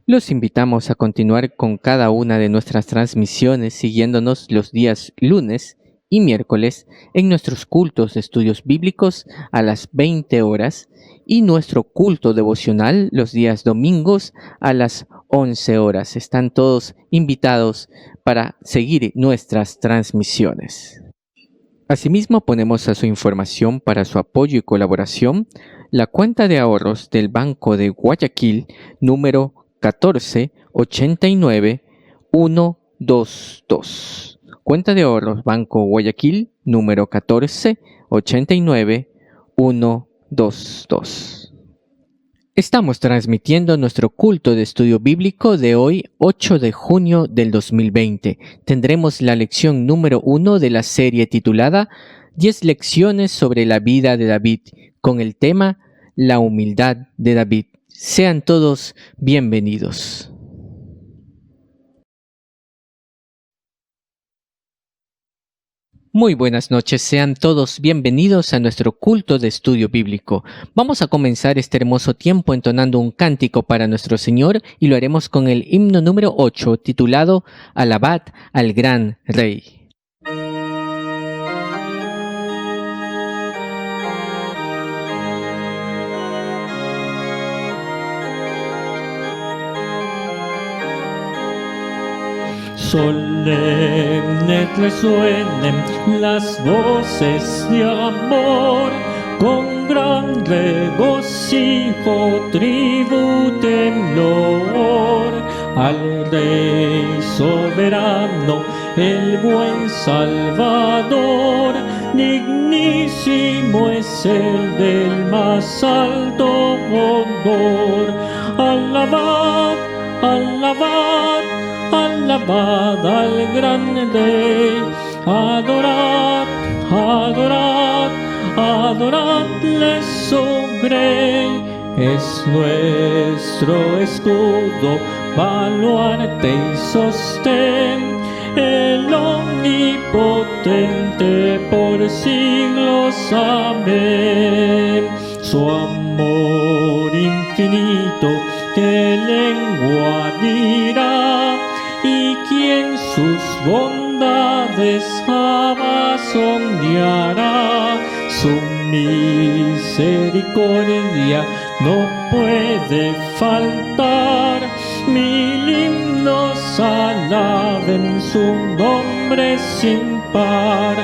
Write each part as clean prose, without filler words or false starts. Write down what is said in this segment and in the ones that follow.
Los invitamos a continuar con cada una de nuestras transmisiones siguiéndonos los días lunes y miércoles en nuestros cultos de estudios bíblicos a las 20 horas y nuestro culto devocional los días domingos a las 11 horas. Están todos invitados para seguir nuestras transmisiones. Asimismo, ponemos a su información para su apoyo y colaboración la cuenta de ahorros del Banco de Guayaquil número 1489122. Cuenta de ahorros Banco Guayaquil número 1489122. Estamos transmitiendo nuestro culto de estudio bíblico de hoy, 8 de junio del 2020. Tendremos la lección número 1 de la serie titulada 10 lecciones sobre la vida de David, con el tema La humildad de David. Sean todos bienvenidos. Muy buenas noches, sean todos bienvenidos a nuestro culto de estudio bíblico. Vamos a comenzar este hermoso tiempo entonando un cántico para nuestro Señor y lo haremos con el himno número 8 titulado Alabad al Gran Rey. Solemnes resuenen las voces de amor, con gran regocijo tributen loor al Rey soberano, el buen Salvador. Dignísimo es el del más alto honor. Alabad, alabad, alabad al gran Rey, adorad, adorad, adoradle su grey. Es nuestro escudo, baluarte y sostén, el omnipotente por siglos, amén. Su amor infinito, ¿qué lengua dirá? Y quien sus bondades jamás sondeará. Su misericordia no puede faltar. Mil himnos alaben su nombre sin par.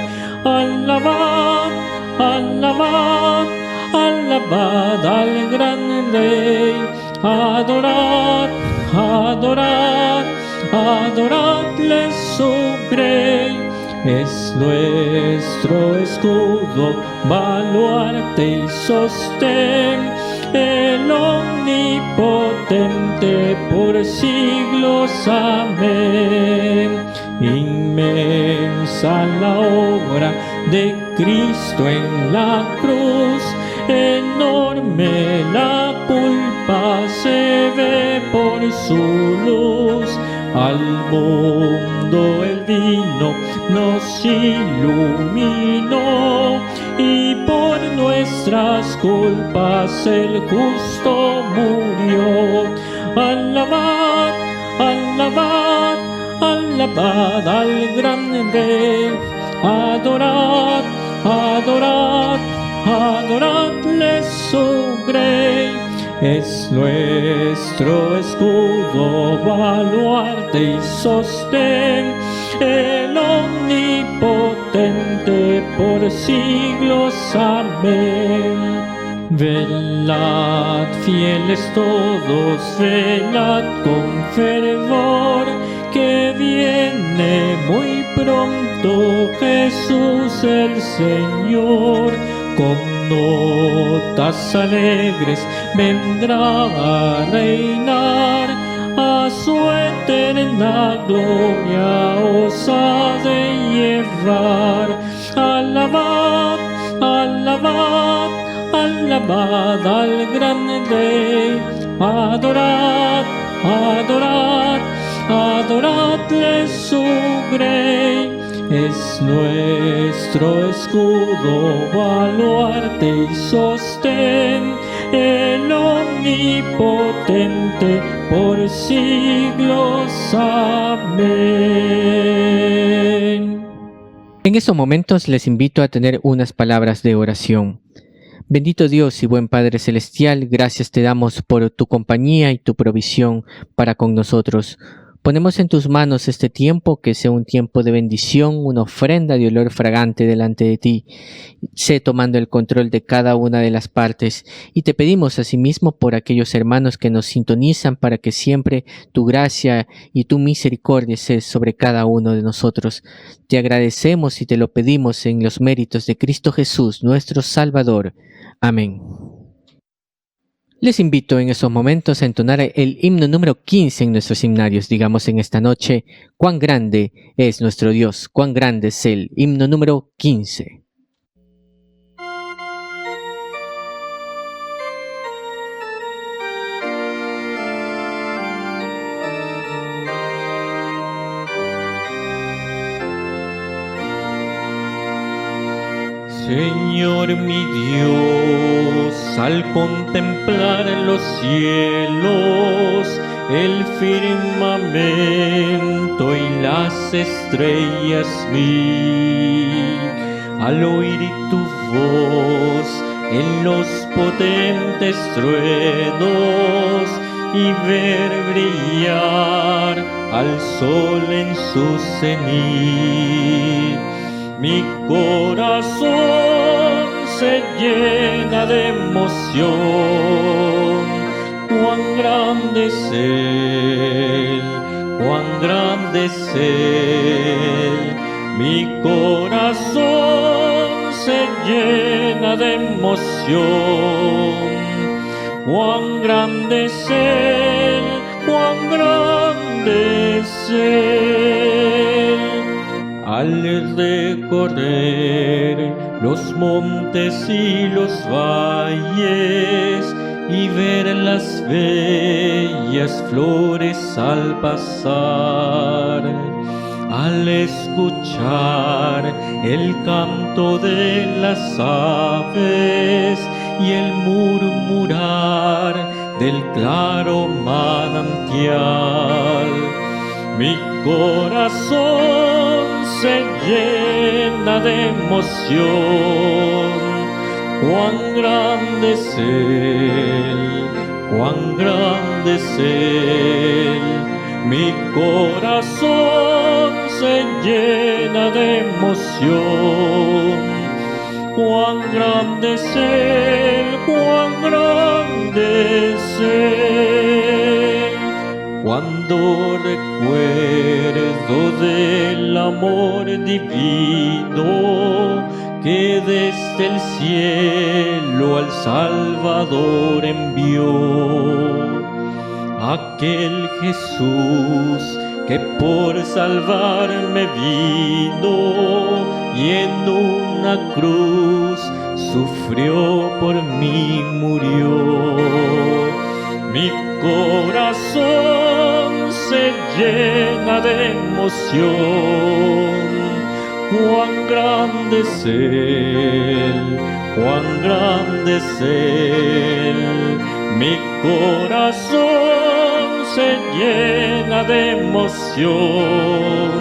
Alabad, alabad, alabad al gran Rey. Adorad, adorad, adoradle su grey. Es nuestro escudo, baluarte y sostén, el omnipotente por siglos, amén. Inmensa la obra de Cristo en la cruz, enorme la culpa se ve por su luz. Al mundo el vino nos iluminó, y por nuestras culpas el justo murió. Alabad, alabad, alabad al gran Rey. Adorad, adorad, adoradle su grey. Es nuestro escudo, baluarte y sostén, el omnipotente por siglos, amén. Velad, fieles todos, velad con fervor, que viene muy pronto Jesús el Señor. Con notas alegres vendrá a reinar, a su eterna gloria os ha de llevar. Alabad, alabad, alabad al gran Rey. Adorad, adorad, adoradle su grey. Es nuestro escudo, baluarte y sostén, el omnipotente por siglos. Amén. En estos momentos les invito a tener unas palabras de oración. Bendito Dios y buen Padre Celestial, gracias te damos por tu compañía y tu provisión para con nosotros. Ponemos en tus manos este tiempo, que sea un tiempo de bendición, una ofrenda de olor fragante delante de ti. Sé tomando el control de cada una de las partes y te pedimos asimismo por aquellos hermanos que nos sintonizan para que siempre tu gracia y tu misericordia sea sobre cada uno de nosotros. Te agradecemos y te lo pedimos en los méritos de Cristo Jesús, nuestro Salvador. Amén. Les invito en estos momentos a entonar el himno número 15 en nuestros himnarios. Digamos en esta noche: cuán grande es nuestro Dios, cuán grande es Él. Himno número 15. Señor mi Dios, al contemplar los cielos, el firmamento y las estrellas vi, al oír tu voz en los potentes truenos y ver brillar al sol en su cenit, mi corazón se llena de emoción. Cuán grande es Él, cuán grande es Él. Mi corazón se llena de emoción. Cuán grande es Él, cuán grande es Él. Al recorrer los montes y los valles y ver las bellas flores al pasar, al escuchar el canto de las aves y el murmurar del claro manantial, mi corazón se llena de emoción. Cuán grande es Él, cuán grande es Él. Mi corazón se llena de emoción. Cuán grande es Él, cuán grande es Él. Cuando recuerdo del amor divino que desde el cielo al Salvador envió, aquel Jesús que por salvarme vino y en una cruz sufrió por mí, murió. Mi corazón se llena de emoción. Cuán grande es Él, cuán grande es Él. Mi corazón se llena de emoción.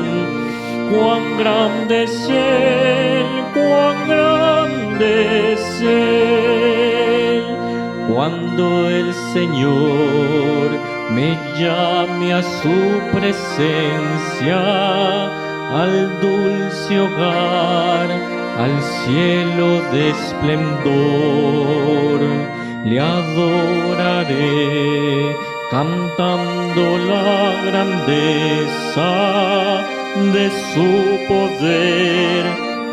Cuán grande es Él, cuán grande es Él. Cuando el Señor me llame a su presencia, al dulce hogar, al cielo de esplendor, le adoraré cantando la grandeza de su poder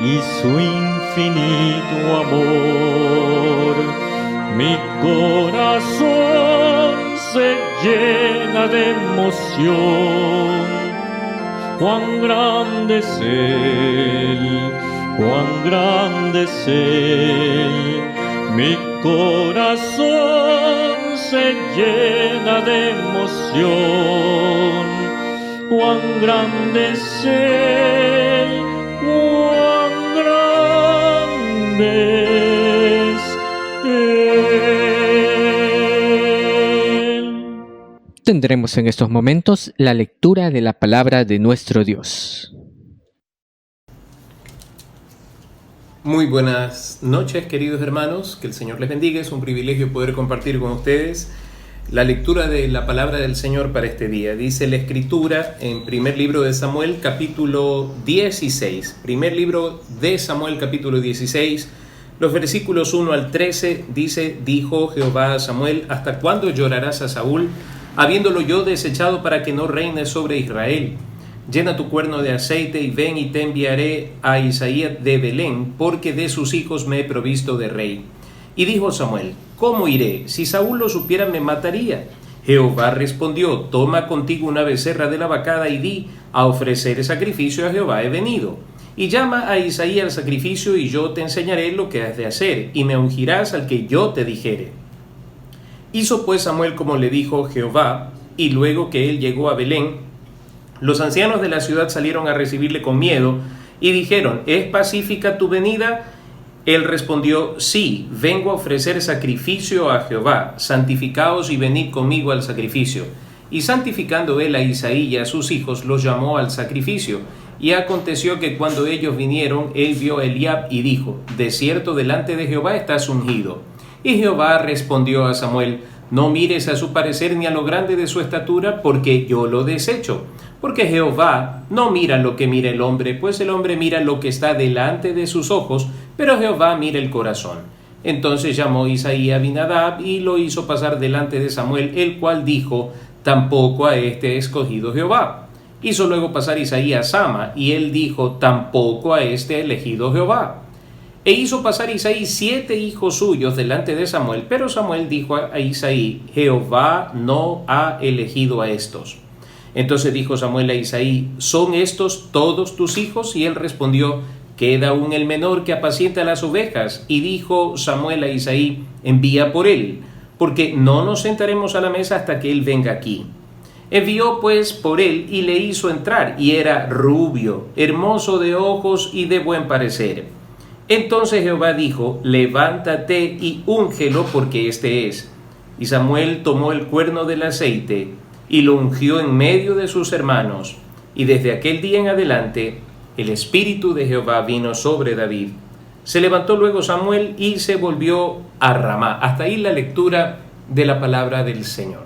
y su infinito amor. Mi corazón se llena de emoción. Cuán grande es Él, cuán grande es Él. Mi corazón se llena de emoción. Cuán grande es Él, cuán grande es Él. Tendremos en estos momentos la lectura de la palabra de nuestro Dios. Muy buenas noches, queridos hermanos, que el Señor les bendiga. Es un privilegio poder compartir con ustedes la lectura de la palabra del Señor para este día. Dice la Escritura en primer libro de Samuel, capítulo 16. Primer libro de Samuel, capítulo 16, los versículos 1 al 13, dice: Dijo Jehová a Samuel: ¿Hasta cuándo llorarás a Saúl, habiéndolo yo desechado para que no reine sobre Israel? Llena tu cuerno de aceite y ven, y te enviaré a Isaí de Belén, porque de sus hijos me he provisto de rey. Y dijo Samuel: ¿Cómo iré? Si Saúl lo supiera, me mataría. Jehová respondió: Toma contigo una becerra de la vacada y di: a ofrecer sacrificio a Jehová he venido. Y llama a Isaí al sacrificio, y yo te enseñaré lo que has de hacer, y me ungirás al que yo te dijere. Hizo pues Samuel como le dijo Jehová, y luego que él llegó a Belén, los ancianos de la ciudad salieron a recibirle con miedo, y dijeron: ¿Es pacífica tu venida? Él respondió: Sí, vengo a ofrecer sacrificio a Jehová, santificaos y venid conmigo al sacrificio. Y santificando él a Isaí y a sus hijos, los llamó al sacrificio. Y aconteció que cuando ellos vinieron, él vio a Eliab y dijo: De cierto delante de Jehová estás ungido. Y Jehová respondió a Samuel: No mires a su parecer ni a lo grande de su estatura, porque yo lo desecho. Porque Jehová no mira lo que mira el hombre, pues el hombre mira lo que está delante de sus ojos, pero Jehová mira el corazón. Entonces llamó Isaí a Abinadab y lo hizo pasar delante de Samuel, el cual dijo: Tampoco a este he escogido Jehová. Hizo luego pasar Isaí a Sama, y él dijo: Tampoco a este ha elegido Jehová. E hizo pasar Isaí 7 hijos suyos delante de Samuel, pero Samuel dijo a Isaí: Jehová no ha elegido a estos. Entonces dijo Samuel a Isaí: ¿Son estos todos tus hijos? Y él respondió: Queda aún el menor que apacienta las ovejas. Y dijo Samuel a Isaí: Envía por él, porque no nos sentaremos a la mesa hasta que él venga aquí. Envió pues por él y le hizo entrar, y era rubio, hermoso de ojos y de buen parecer. Entonces Jehová dijo: Levántate y úngelo, porque este es. Y Samuel tomó el cuerno del aceite y lo ungió en medio de sus hermanos. Y desde aquel día en adelante el Espíritu de Jehová vino sobre David. Se levantó luego Samuel y se volvió a Ramá. Hasta ahí la lectura de la palabra del Señor.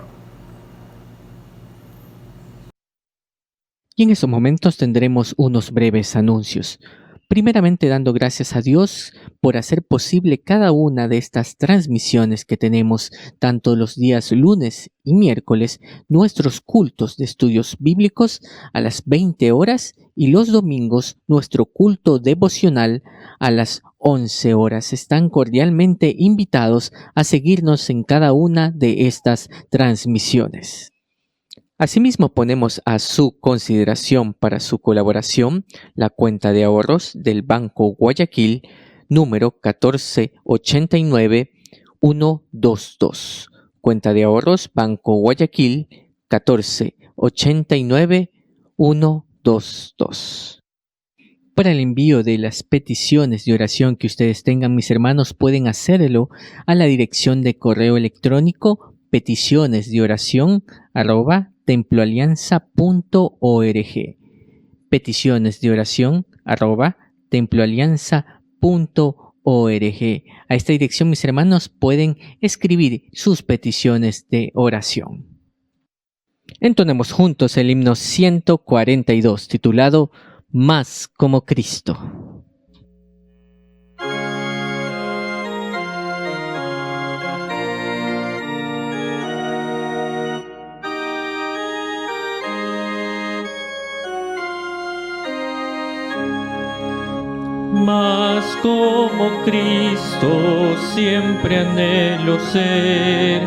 Y en estos momentos tendremos unos breves anuncios. Primeramente, dando gracias a Dios por hacer posible cada una de estas transmisiones que tenemos tanto los días lunes y miércoles, nuestros cultos de estudios bíblicos a las 20 horas y los domingos nuestro culto devocional a las 11 horas. Están cordialmente invitados a seguirnos en cada una de estas transmisiones. Asimismo, ponemos a su consideración para su colaboración la cuenta de ahorros del Banco Guayaquil, número 1489122. Cuenta de ahorros Banco Guayaquil 1489122. Para el envío de las peticiones de oración que ustedes tengan, mis hermanos, pueden hacerlo a la dirección de correo electrónico peticionesdeoración@temploalianza.org. peticionesdeoración@temploalianza.org. A esta dirección, mis hermanos, pueden escribir sus peticiones de oración. Entonemos juntos el himno 142, titulado Más como Cristo. Más como Cristo siempre anhelo ser,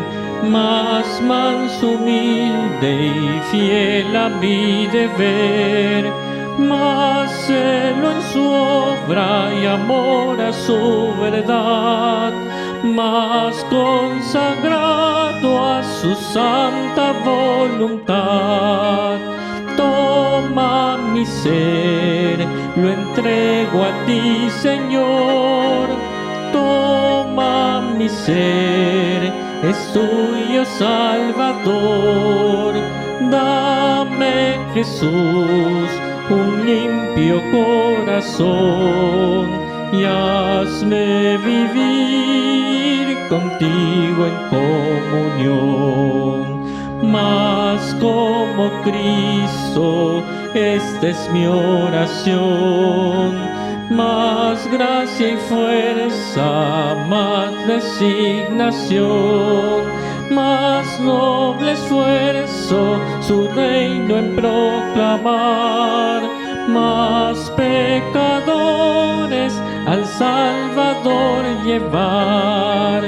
más manso, humilde y fiel a mi deber, más celo en su obra y amor a su verdad, más consagrado a su santa voluntad. Toma mi ser, lo entrego a ti, Señor. Toma mi ser, es tuyo tuyo, Salvador. Dame, Jesús, un limpio corazón y hazme vivir contigo en comunión. Más como Cristo, esta es mi oración. Más gracia y fuerza, más designación, más noble esfuerzo, su reino en proclamar. Más pecadores al Salvador llevar.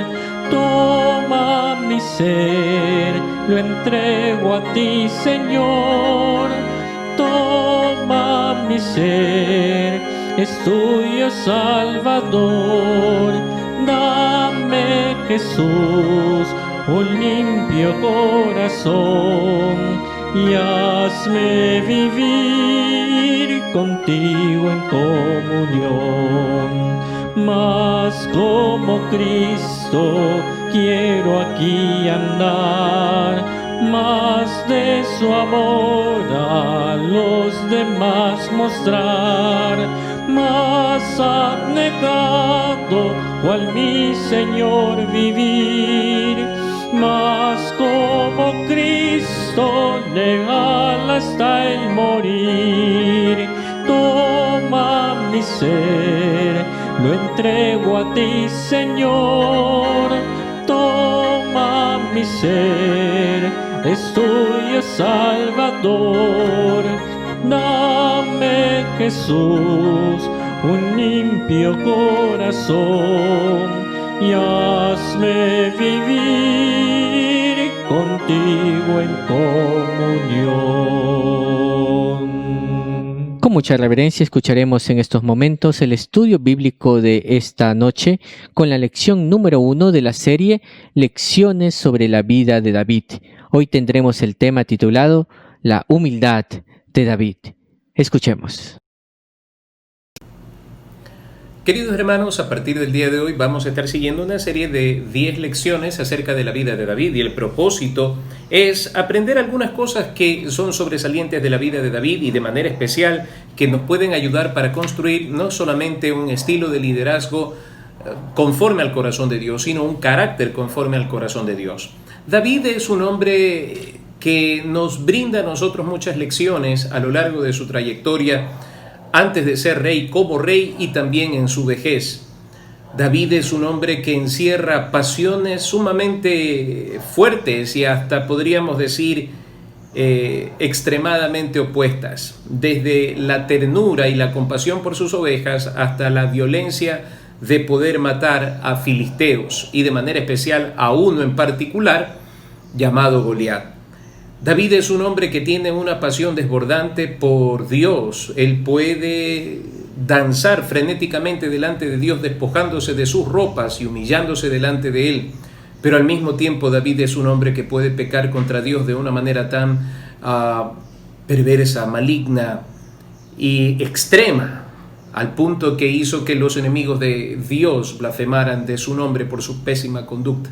Toma mi ser, lo entrego a ti, Señor. Toma mi ser, es tuyo, Salvador. Dame, Jesús, un limpio corazón y hazme vivir contigo en comunión. Más como Cristo quiero aquí andar, más de su amor a los demás mostrar. Más abnegado, cual mi Señor vivir, más como Cristo, leal hasta el morir. Toma mi ser, lo entrego a ti, Señor. Toma mi ser, es tuyo, Salvador. Dame, Jesús, un limpio corazón y hazme vivir contigo en comunión. Con mucha reverencia escucharemos en estos momentos el estudio bíblico de esta noche con la lección número 1 de la serie Lecciones sobre la vida de David. Hoy tendremos el tema titulado La humildad de David. Escuchemos. Queridos hermanos, a partir del día de hoy vamos a estar siguiendo una serie de 10 lecciones acerca de la vida de David, y el propósito es aprender algunas cosas que son sobresalientes de la vida de David y de manera especial que nos pueden ayudar para construir no solamente un estilo de liderazgo conforme al corazón de Dios, sino un carácter conforme al corazón de Dios. David es un hombre que nos brinda a nosotros muchas lecciones a lo largo de su trayectoria, antes de ser rey, como rey y también en su vejez. David es un hombre que encierra pasiones sumamente fuertes y hasta podríamos decir extremadamente opuestas, desde la ternura y la compasión por sus ovejas hasta la violencia de poder matar a filisteos y de manera especial a uno en particular llamado Goliat. David es un hombre que tiene una pasión desbordante por Dios. Él puede danzar frenéticamente delante de Dios, despojándose de sus ropas y humillándose delante de Él. Pero al mismo tiempo David es un hombre que puede pecar contra Dios de una manera tan perversa, maligna y extrema, al punto que hizo que los enemigos de Dios blasfemaran de su nombre por su pésima conducta.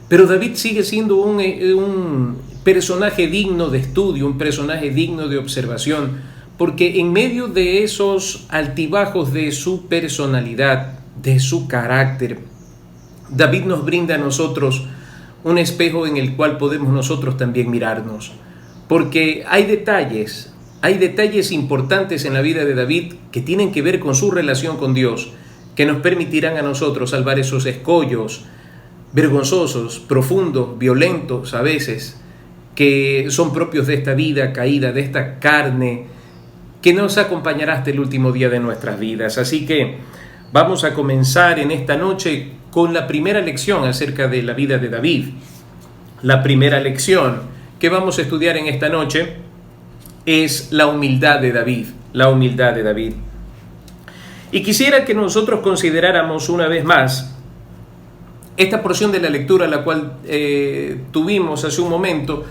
Pero David sigue siendo un personaje digno de estudio, un personaje digno de observación, porque en medio de esos altibajos de su personalidad, de su carácter, David nos brinda a nosotros un espejo en el cual podemos nosotros también mirarnos. Porque hay detalles importantes en la vida de David que tienen que ver con su relación con Dios, que nos permitirán a nosotros salvar esos escollos vergonzosos, profundos, violentos a veces, que son propios de esta vida caída, de esta carne, que nos acompañará hasta el último día de nuestras vidas. Así que vamos a comenzar en esta noche con la primera lección acerca de la vida de David. La primera lección que vamos a estudiar en esta noche es la humildad de David, la humildad de David. Y quisiera que nosotros consideráramos una vez más esta porción de la lectura, la cual tuvimos hace un momento,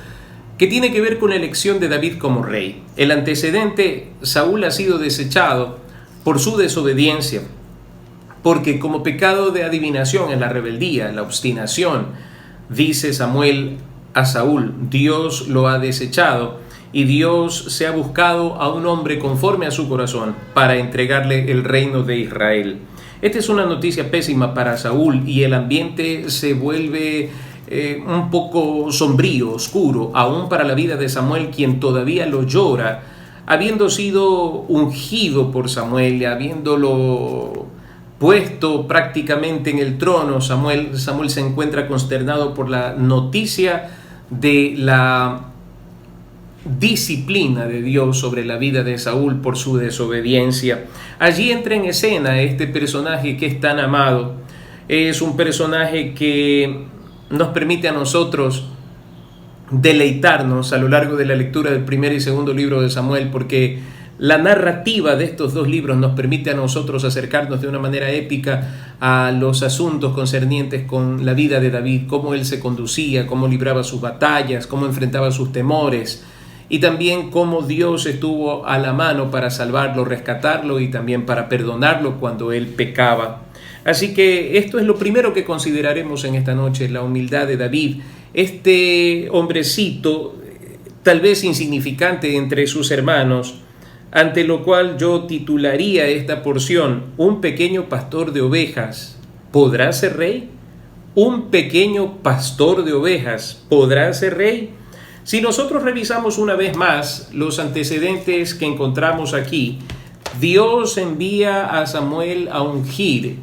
que tiene que ver con la elección de David como rey. El antecedente, Saúl ha sido desechado por su desobediencia, porque como pecado de adivinación en la rebeldía, la obstinación, dice Samuel a Saúl: Dios lo ha desechado y Dios se ha buscado a un hombre conforme a su corazón para entregarle el reino de Israel. Esta es una noticia pésima para Saúl y el ambiente se vuelve un poco sombrío, oscuro, aún para la vida de Samuel, quien todavía lo llora, habiendo sido ungido por Samuel y habiéndolo puesto prácticamente en el trono. Samuel se encuentra consternado por la noticia de la disciplina de Dios sobre la vida de Saúl por su desobediencia. Allí entra en escena este personaje que es tan amado. Es un personaje que nos permite a nosotros deleitarnos a lo largo de la lectura del primer y segundo libro de Samuel, porque la narrativa de estos dos libros nos permite a nosotros acercarnos de una manera épica a los asuntos concernientes con la vida de David, cómo él se conducía, cómo libraba sus batallas, cómo enfrentaba sus temores, y también cómo Dios estuvo a la mano para salvarlo, rescatarlo y también para perdonarlo cuando él pecaba. Así que esto es lo primero que consideraremos en esta noche, la humildad de David, este hombrecito tal vez insignificante entre sus hermanos, ante lo cual yo titularía esta porción: un pequeño pastor de ovejas, ¿podrá ser rey? ¿Un pequeño pastor de ovejas podrá ser rey? Si nosotros revisamos una vez más los antecedentes que encontramos aquí, Dios envía a Samuel a ungir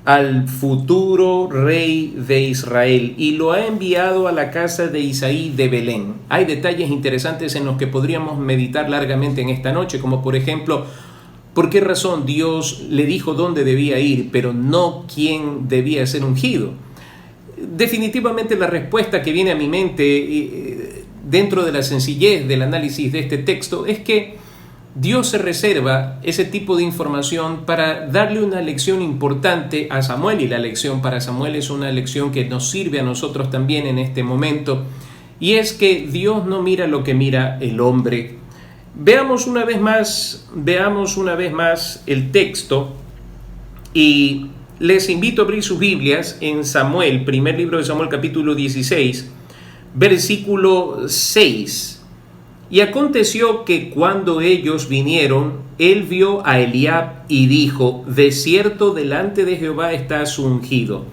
al futuro rey de Israel y lo ha enviado a la casa de Isaí de Belén. Hay detalles interesantes en los que podríamos meditar largamente en esta noche, como por ejemplo, ¿por qué razón Dios le dijo dónde debía ir, pero no quién debía ser ungido? Definitivamente la respuesta que viene a mi mente dentro de la sencillez del análisis de este texto es que Dios se reserva ese tipo de información para darle una lección importante a Samuel, y la lección para Samuel es una lección que nos sirve a nosotros también en este momento, y es que Dios no mira lo que mira el hombre. Veamos una vez más el texto, y les invito a abrir sus Biblias en Samuel, primer libro de Samuel, capítulo 16, versículo 6. Y aconteció que cuando ellos vinieron, él vio a Eliab y dijo: de cierto delante de Jehová está su ungido.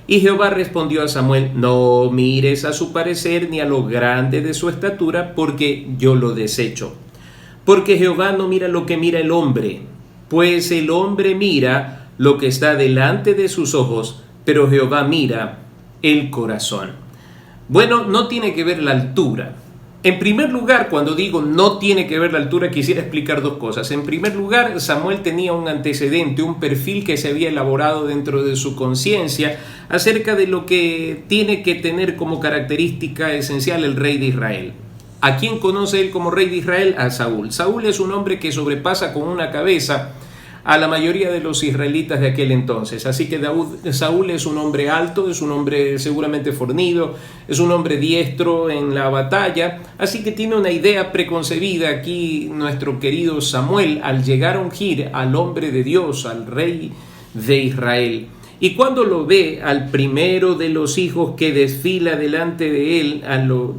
Y Jehová respondió a Samuel: no mires a su parecer ni a lo grande de su estatura, porque yo lo desecho. Porque Jehová no mira lo que mira el hombre, pues el hombre mira lo que está delante de sus ojos, pero Jehová mira el corazón. Bueno, no tiene que ver la altura. En primer lugar, cuando digo no tiene que ver la altura, quisiera explicar dos cosas. En primer lugar, Samuel tenía un antecedente, un perfil que se había elaborado dentro de su conciencia acerca de lo que tiene que tener como característica esencial el rey de Israel. ¿A quién conoce él como rey de Israel? A Saúl. Saúl es un hombre que sobrepasa con una cabeza a la mayoría de los israelitas de aquel entonces. Así que Saúl es un hombre alto, es un hombre seguramente fornido, es un hombre diestro en la batalla, así que tiene una idea preconcebida aquí nuestro querido Samuel al llegar a ungir al hombre de Dios, al rey de Israel. Y cuando lo ve al primero de los hijos que desfila delante de él,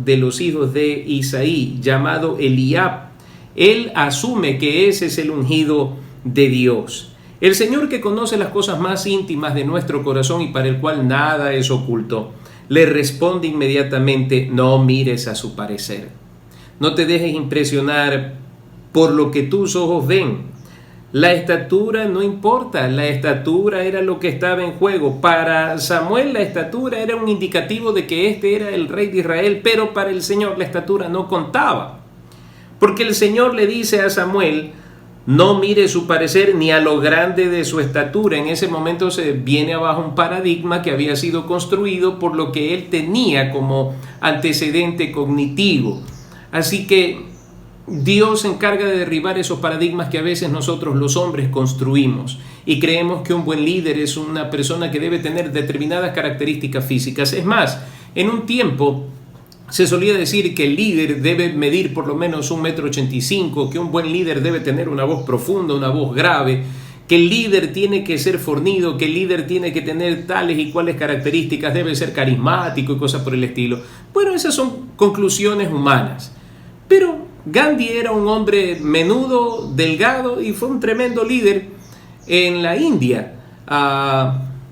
de los hijos de Isaí, llamado Eliab, él asume que ese es el ungido de Dios. El Señor, que conoce las cosas más íntimas de nuestro corazón y para el cual nada es oculto, le responde inmediatamente: no mires a su parecer. No te dejes impresionar por lo que tus ojos ven. La estatura no importa, la estatura era lo que estaba en juego. Para Samuel la estatura era un indicativo de que este era el rey de Israel, pero para el Señor la estatura no contaba. Porque el Señor le dice a Samuel: no mire su parecer ni a lo grande de su estatura. En ese momento se viene abajo un paradigma que había sido construido por lo que él tenía como antecedente cognitivo. Así que Dios se encarga de derribar esos paradigmas que a veces nosotros los hombres construimos y creemos que un buen líder es una persona que debe tener determinadas características físicas. Es más, en un tiempo se solía decir que el líder debe medir por lo menos 1,85 m, que un buen líder debe tener una voz profunda, una voz grave, que el líder tiene que ser fornido, que el líder tiene que tener tales y cuales características, debe ser carismático y cosas por el estilo. Bueno, esas son conclusiones humanas. Pero Gandhi era un hombre menudo, delgado y fue un tremendo líder en la India.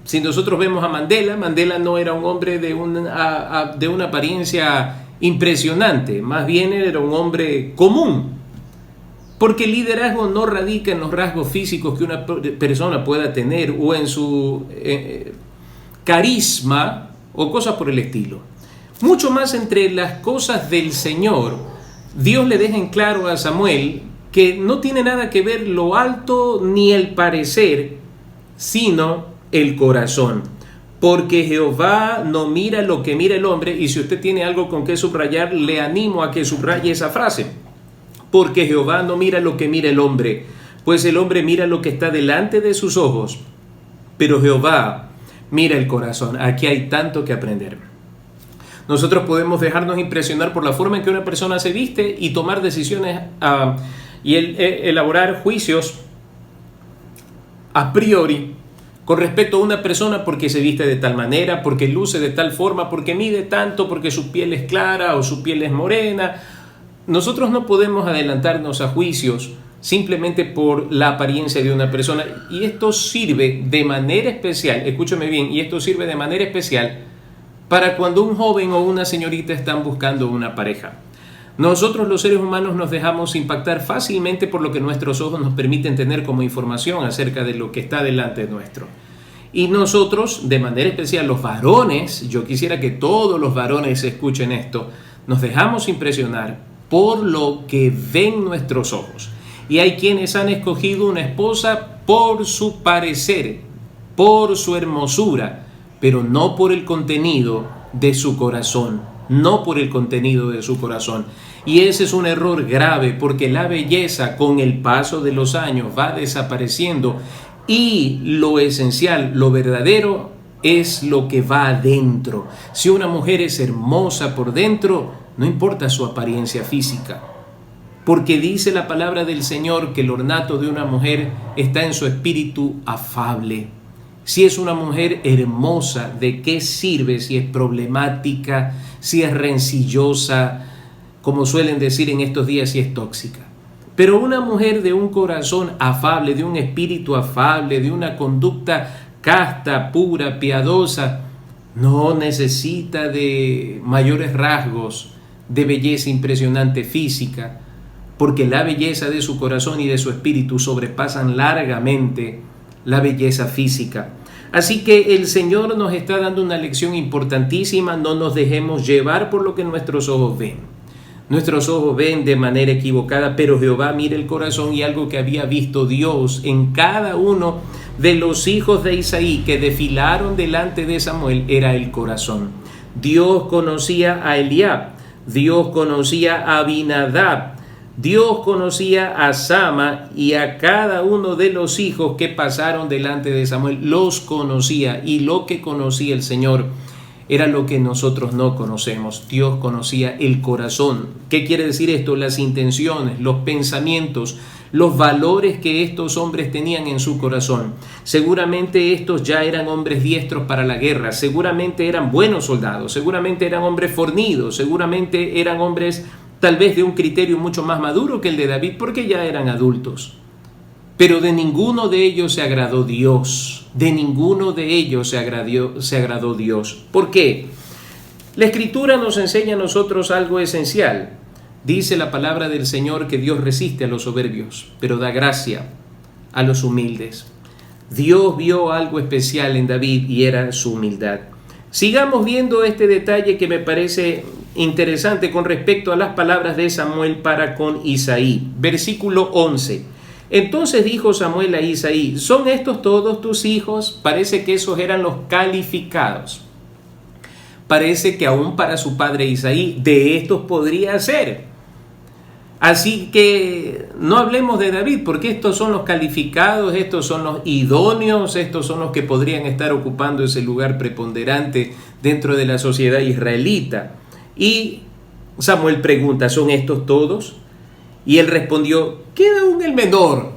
Si nosotros vemos a Mandela, Mandela no era un hombre de una apariencia impresionante, más bien era un hombre común. Porque el liderazgo no radica en los rasgos físicos que una persona pueda tener o en su carisma o cosas por el estilo. Mucho más entre las cosas del Señor, Dios le deja en claro a Samuel que no tiene nada que ver lo alto ni el parecer, sino el corazón. Porque Jehová no mira lo que mira el hombre, y si usted tiene algo con que subrayar, le animo a que subraye esa frase. Porque Jehová no mira lo que mira el hombre, pues el hombre mira lo que está delante de sus ojos, pero Jehová mira el corazón. Aquí hay tanto que aprender. Nosotros podemos dejarnos impresionar por la forma en que una persona se viste y tomar decisiones y elaborar juicios a priori con respecto a una persona porque se viste de tal manera, porque luce de tal forma, porque mide tanto, porque su piel es clara o su piel es morena. Nosotros no podemos adelantarnos a juicios simplemente por la apariencia de una persona, y esto sirve de manera especial, escúchame bien, y esto sirve de manera especial para cuando un joven o una señorita están buscando una pareja. Nosotros los seres humanos nos dejamos impactar fácilmente por lo que nuestros ojos nos permiten tener como información acerca de lo que está delante nuestro. Y nosotros, de manera especial los varones, yo quisiera que todos los varones escuchen esto, nos dejamos impresionar por lo que ven nuestros ojos. Y hay quienes han escogido una esposa por su parecer, por su hermosura, pero no por el contenido de su corazón, no por el contenido de su corazón. Y ese es un error grave, porque la belleza con el paso de los años va desapareciendo, y lo esencial, lo verdadero, es lo que va adentro. Si una mujer es hermosa por dentro, no importa su apariencia física, porque dice la palabra del Señor que el ornato de una mujer está en su espíritu afable. Si es una mujer hermosa, ¿de qué sirve si es problemática, si es rencillosa, como suelen decir en estos días, si es tóxica? Pero una mujer de un corazón afable, de un espíritu afable, de una conducta casta, pura, piadosa, no necesita de mayores rasgos de belleza impresionante física, porque la belleza de su corazón y de su espíritu sobrepasan largamente la belleza física. Así que el Señor nos está dando una lección importantísima: no nos dejemos llevar por lo que nuestros ojos ven. Nuestros ojos ven de manera equivocada, pero Jehová mira el corazón, y algo que había visto Dios en cada uno de los hijos de Isaí que desfilaron delante de Samuel era el corazón. Dios conocía a Eliab, Dios conocía a Abinadab, Dios conocía a Sama, y a cada uno de los hijos que pasaron delante de Samuel los conocía, y lo que conocía el Señor era lo que nosotros no conocemos. Dios conocía el corazón. ¿Qué quiere decir esto? Las intenciones, los pensamientos, los valores que estos hombres tenían en su corazón. Seguramente estos ya eran hombres diestros para la guerra, seguramente eran buenos soldados, seguramente eran hombres fornidos, seguramente eran hombres tal vez de un criterio mucho más maduro que el de David, porque ya eran adultos. Pero de ninguno de ellos se agradó Dios. De ninguno de ellos se agradó Dios. ¿Por qué? La Escritura nos enseña a nosotros algo esencial. Dice la palabra del Señor que Dios resiste a los soberbios, pero da gracia a los humildes. Dios vio algo especial en David, y era su humildad. Sigamos viendo este detalle que me parece interesante con respecto a las palabras de Samuel para con Isaí. Versículo 11. Entonces dijo Samuel a Isaí: ¿son estos todos tus hijos? Parece que esos eran los calificados. Parece que aún para su padre Isaí, de estos podría ser. Así que no hablemos de David, porque estos son los calificados, estos son los idóneos, estos son los que podrían estar ocupando ese lugar preponderante dentro de la sociedad israelita. Y Samuel pregunta: ¿son estos todos? Y él respondió: queda aún el menor,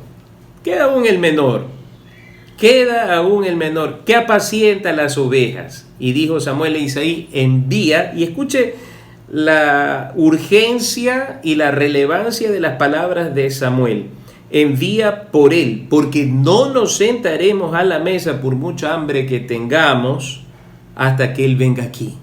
queda aún el menor. queda aún el menor, que apacienta las ovejas. Y dijo Samuel a Isaí, envía, y escuche la urgencia y la relevancia de las palabras de Samuel. Envía por él, porque no nos sentaremos a la mesa por mucha hambre que tengamos hasta que él venga aquí.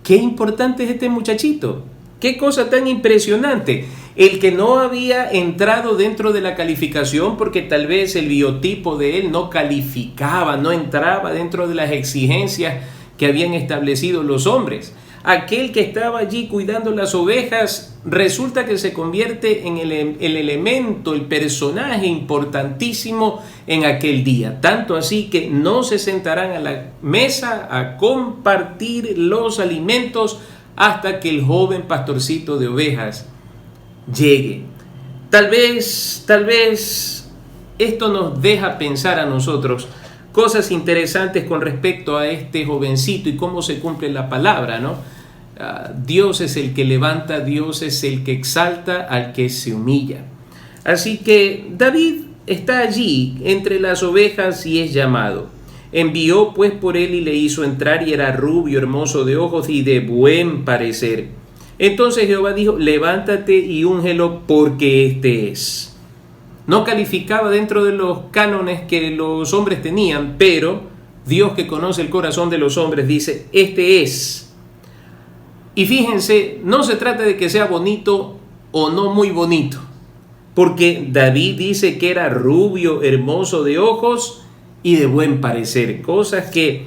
Qué importante es este muchachito. Qué cosa tan impresionante. El que no había entrado dentro de la calificación porque tal vez el biotipo de él no calificaba, no entraba dentro de las exigencias que habían establecido los hombres. Aquel que estaba allí cuidando las ovejas resulta que se convierte en el elemento, el personaje importantísimo en aquel día. Tanto así que no se sentarán a la mesa a compartir los alimentos hasta que el joven pastorcito de ovejas llegue. Tal vez esto nos deja pensar a nosotros cosas interesantes con respecto a este jovencito y cómo se cumple la palabra, ¿no? Dios es el que levanta, Dios es el que exalta al que se humilla. Así que David está allí entre las ovejas y es llamado. Envió pues por él y le hizo entrar, y era rubio, hermoso de ojos y de buen parecer. Entonces Jehová dijo, levántate y úngelo, porque este es. No calificaba dentro de los cánones que los hombres tenían, pero Dios, que conoce el corazón de los hombres, dice, este es. Y fíjense, no se trata de que sea bonito o no muy bonito, porque David dice que era rubio, hermoso de ojos y de buen parecer, cosas que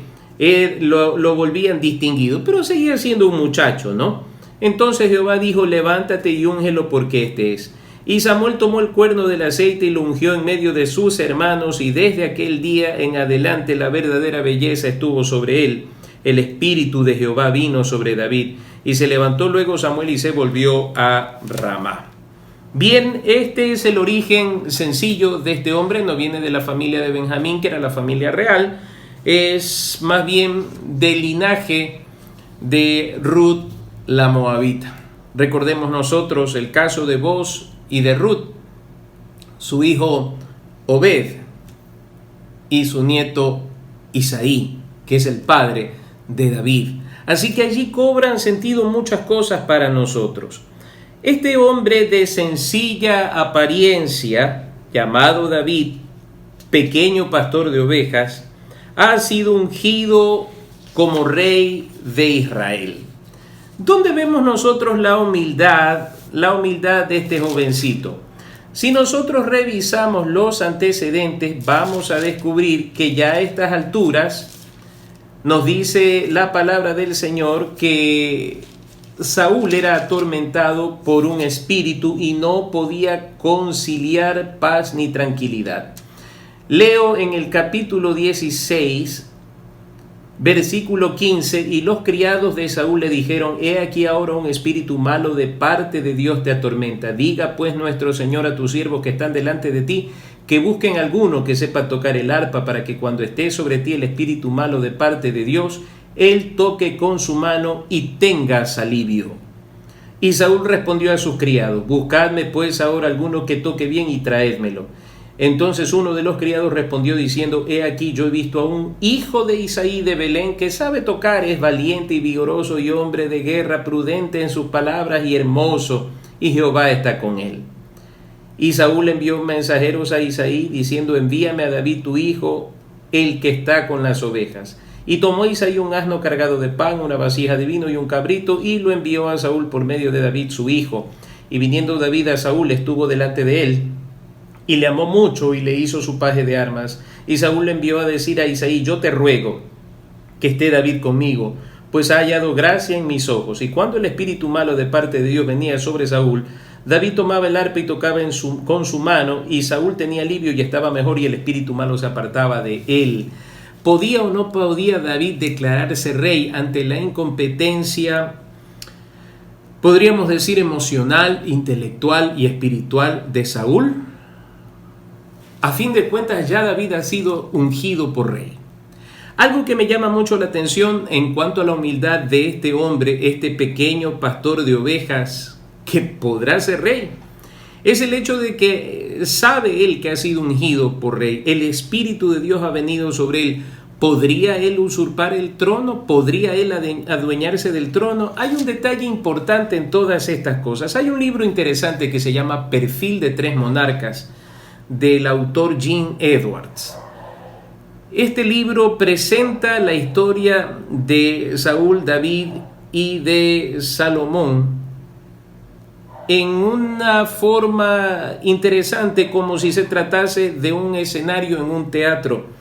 lo volvían distinguido, pero seguía siendo un muchacho, ¿no? Entonces Jehová dijo, levántate y úngelo, porque este es. Y Samuel tomó el cuerno del aceite y lo ungió en medio de sus hermanos, y desde aquel día en adelante la verdadera belleza estuvo sobre él. El espíritu de Jehová vino sobre David, y se levantó luego Samuel y se volvió a Ramá. Bien, este es el origen sencillo de este hombre. No viene de la familia de Benjamín, que era la familia real, es más bien del linaje de Ruth la Moabita. Recordemos nosotros el caso de Boz y de Ruth, su hijo Obed y su nieto Isaí, que es el padre de David. Así que allí cobran sentido muchas cosas para nosotros. Este hombre de sencilla apariencia, llamado David, pequeño pastor de ovejas, ha sido ungido como rey de Israel. ¿Dónde vemos nosotros la humildad de este jovencito? Si nosotros revisamos los antecedentes, vamos a descubrir que ya a estas alturas nos dice la palabra del Señor que Saúl era atormentado por un espíritu y no podía conciliar paz ni tranquilidad. Leo en el capítulo 16, versículo 15, y los criados de Saúl le dijeron, he aquí ahora un espíritu malo de parte de Dios te atormenta. Diga pues nuestro Señor a tus siervos que están delante de ti, que busquen alguno que sepa tocar el arpa, para que cuando esté sobre ti el espíritu malo de parte de Dios, él toque con su mano y tengas alivio. Y Saúl respondió a sus criados, buscadme pues ahora alguno que toque bien y traédmelo. Entonces uno de los criados respondió diciendo, he aquí yo he visto a un hijo de Isaí de Belén que sabe tocar, es valiente y vigoroso y hombre de guerra, prudente en sus palabras y hermoso, y Jehová está con él. Y Saúl envió mensajeros a Isaí diciendo, envíame a David tu hijo, el que está con las ovejas. Y tomó Isaí un asno cargado de pan, una vasija de vino y un cabrito, y lo envió a Saúl por medio de David su hijo. Y viniendo David a Saúl, estuvo delante de él, y le amó mucho, y le hizo su paje de armas. Y Saúl le envió a decir a Isaí, yo te ruego que esté David conmigo, pues ha hallado gracia en mis ojos. Y cuando el espíritu malo de parte de Dios venía sobre Saúl, David tomaba el arpa y tocaba con su mano, y Saúl tenía alivio y estaba mejor, y el espíritu malo se apartaba de él. ¿Podía o no podía David declararse rey ante la incompetencia, podríamos decir, emocional, intelectual y espiritual de Saúl? A fin de cuentas, ya David ha sido ungido por rey. Algo que me llama mucho la atención en cuanto a la humildad de este hombre, este pequeño pastor de ovejas que podrá ser rey, es el hecho de que sabe él que ha sido ungido por rey, el Espíritu de Dios ha venido sobre él. ¿Podría él usurpar el trono? ¿Podría él adueñarse del trono? Hay un detalle importante en todas estas cosas. Hay un libro interesante que se llama Perfil de 3 monarcas, del autor Gene Edwards. Este libro presenta la historia de Saúl, David y de Salomón en una forma interesante, como si se tratase de un escenario en un teatro.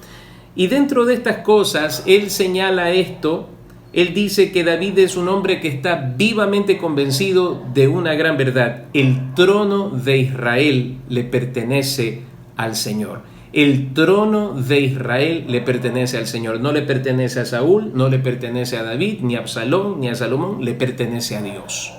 Y dentro de estas cosas, él señala esto. Él dice que David es un hombre que está vivamente convencido de una gran verdad. El trono de Israel le pertenece al Señor. El trono de Israel le pertenece al Señor. No le pertenece a Saúl, no le pertenece a David, ni a Absalón, ni a Salomón. Le pertenece a Dios.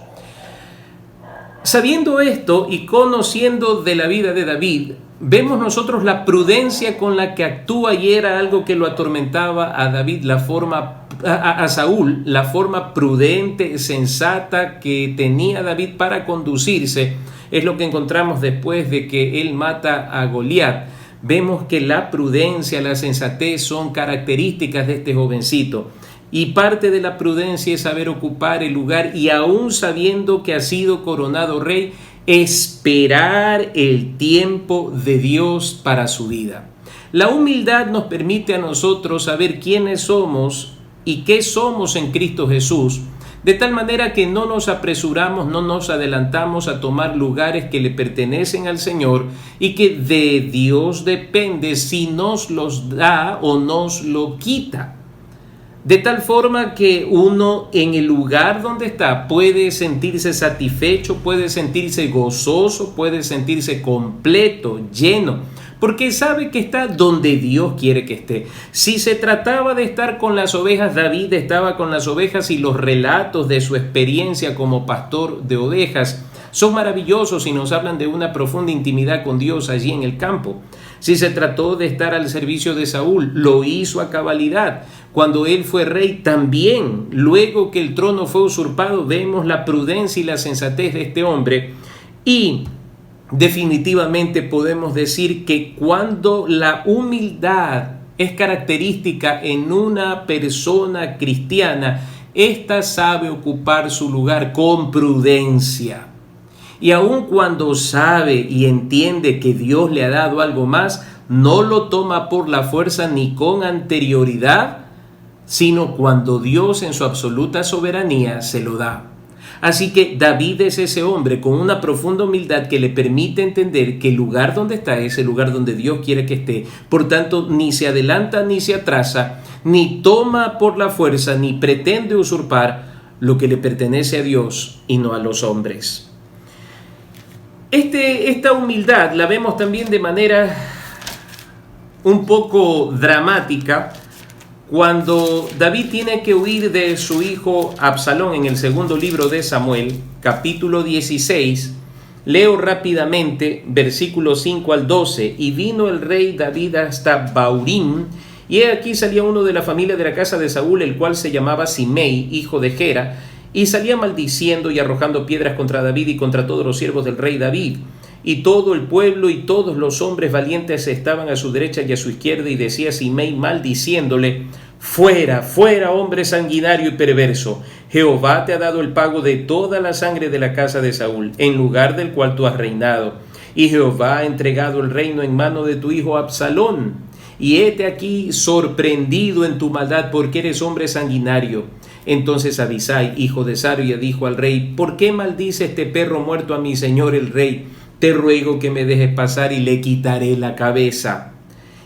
Sabiendo esto y conociendo de la vida de David, vemos nosotros la prudencia con la que actúa, y era algo que lo atormentaba a David, a Saúl, la forma prudente, sensata que tenía David para conducirse. Es lo que encontramos después de que él mata a Goliat. Vemos que la prudencia, la sensatez son características de este jovencito. Y parte de la prudencia es saber ocupar el lugar, y aún sabiendo que ha sido coronado rey, esperar el tiempo de Dios para su vida. La humildad nos permite a nosotros saber quiénes somos y qué somos en Cristo Jesús, de tal manera que no nos apresuramos, no nos adelantamos a tomar lugares que le pertenecen al Señor, y que de Dios depende si nos los da o nos lo quita. De tal forma que uno en el lugar donde está puede sentirse satisfecho, puede sentirse gozoso, puede sentirse completo, lleno, porque sabe que está donde Dios quiere que esté. Si se trataba de estar con las ovejas, David estaba con las ovejas, y los relatos de su experiencia como pastor de ovejas son maravillosos y nos hablan de una profunda intimidad con Dios allí en el campo. Si se trató de estar al servicio de Saúl, lo hizo a cabalidad. Cuando él fue rey también, luego que el trono fue usurpado, vemos la prudencia y la sensatez de este hombre. Y definitivamente podemos decir que cuando la humildad es característica en una persona cristiana, ésta sabe ocupar su lugar con prudencia. Y aun cuando sabe y entiende que Dios le ha dado algo más, no lo toma por la fuerza ni con anterioridad, sino cuando Dios en su absoluta soberanía se lo da. Así que David es ese hombre con una profunda humildad que le permite entender que el lugar donde está es el lugar donde Dios quiere que esté. Por tanto, ni se adelanta ni se atrasa, ni toma por la fuerza, ni pretende usurpar lo que le pertenece a Dios y no a los hombres. Esta humildad la vemos también de manera un poco dramática cuando David tiene que huir de su hijo Absalón en el segundo libro de Samuel, capítulo 16. Leo rápidamente versículos 5 al 12. Y vino el rey David hasta Baurín, y he aquí salía uno de la familia de la casa de Saúl, el cual se llamaba Simei, hijo de Gera, y salía maldiciendo y arrojando piedras contra David y contra todos los siervos del rey David. Y todo el pueblo y todos los hombres valientes estaban a su derecha y a su izquierda, y decía Simei maldiciéndole: fuera, fuera, hombre sanguinario y perverso. Jehová te ha dado el pago de toda la sangre de la casa de Saúl, en lugar del cual tú has reinado. Y Jehová ha entregado el reino en mano de tu hijo Absalón. Y hete aquí sorprendido en tu maldad, porque eres hombre sanguinario. Entonces Abisai, hijo de Saruia, dijo al rey: ¿por qué maldice este perro muerto a mi señor el rey? Te ruego que me dejes pasar y le quitaré la cabeza.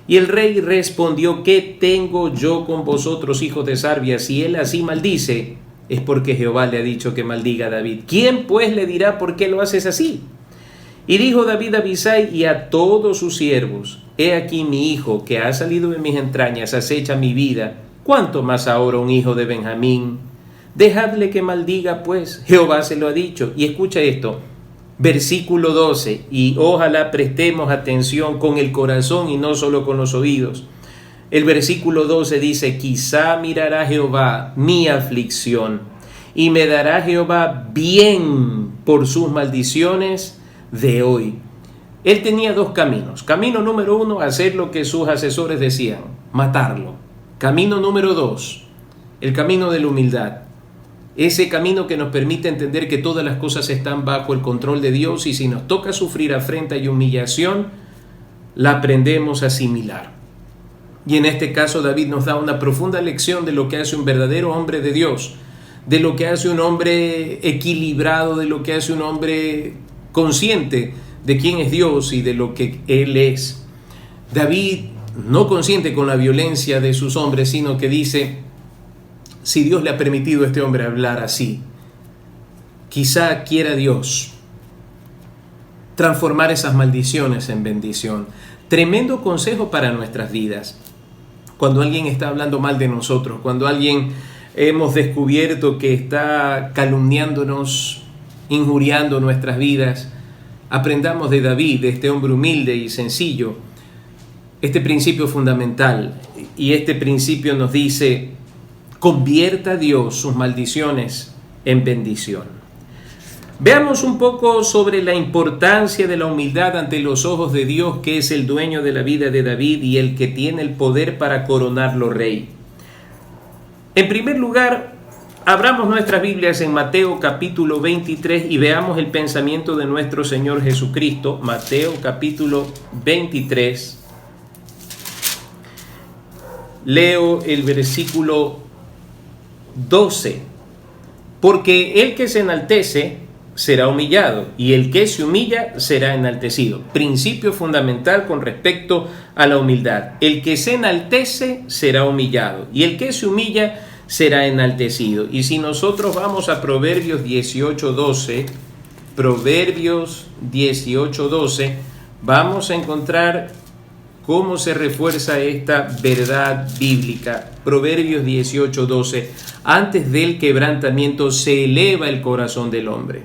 Y el rey respondió: ¿qué tengo yo con vosotros, hijos de Sarvia? Si él así maldice, es porque Jehová le ha dicho que maldiga a David. ¿Quién pues le dirá por qué lo haces así? Y dijo David a Abisai y a todos sus siervos: he aquí mi hijo, que ha salido de mis entrañas, acecha mi vida. ¿Cuánto más ahora un hijo de Benjamín? Dejadle que maldiga, pues. Jehová se lo ha dicho. Y escucha esto. Versículo 12, y ojalá prestemos atención con el corazón y no solo con los oídos. El versículo 12 dice: quizá mirará Jehová mi aflicción, y me dará Jehová bien por sus maldiciones de hoy. Él tenía dos caminos. Camino número 1, hacer lo que sus asesores decían, matarlo. Camino número 2, el camino de la humildad. Ese camino que nos permite entender que todas las cosas están bajo el control de Dios y si nos toca sufrir afrenta y humillación, la aprendemos a asimilar. Y en este caso David nos da una profunda lección de lo que hace un verdadero hombre de Dios, de lo que hace un hombre equilibrado, de lo que hace un hombre consciente de quién es Dios y de lo que Él es. David no consiente con la violencia de sus hombres, sino que dice, si Dios le ha permitido a este hombre hablar así, quizá quiera Dios transformar esas maldiciones en bendición. Tremendo consejo para nuestras vidas. Cuando alguien está hablando mal de nosotros, cuando alguien hemos descubierto que está calumniándonos, injuriando nuestras vidas, aprendamos de David, de este hombre humilde y sencillo, este principio fundamental. Y este principio nos dice, convierta a Dios sus maldiciones en bendición. Veamos un poco sobre la importancia de la humildad ante los ojos de Dios, que es el dueño de la vida de David y el que tiene el poder para coronarlo rey. En primer lugar, abramos nuestras Biblias en Mateo capítulo 23 y veamos el pensamiento de nuestro Señor Jesucristo. Mateo capítulo 23. Leo el versículo 12. Porque el que se enaltece será humillado, y el que se humilla será enaltecido. Principio fundamental con respecto a la humildad. El que se enaltece será humillado, y el que se humilla será enaltecido. Y si nosotros vamos a Proverbios 18:12, Proverbios 18:12, vamos a encontrar cómo se refuerza esta verdad bíblica. Proverbios 18:12, antes del quebrantamiento se eleva el corazón del hombre,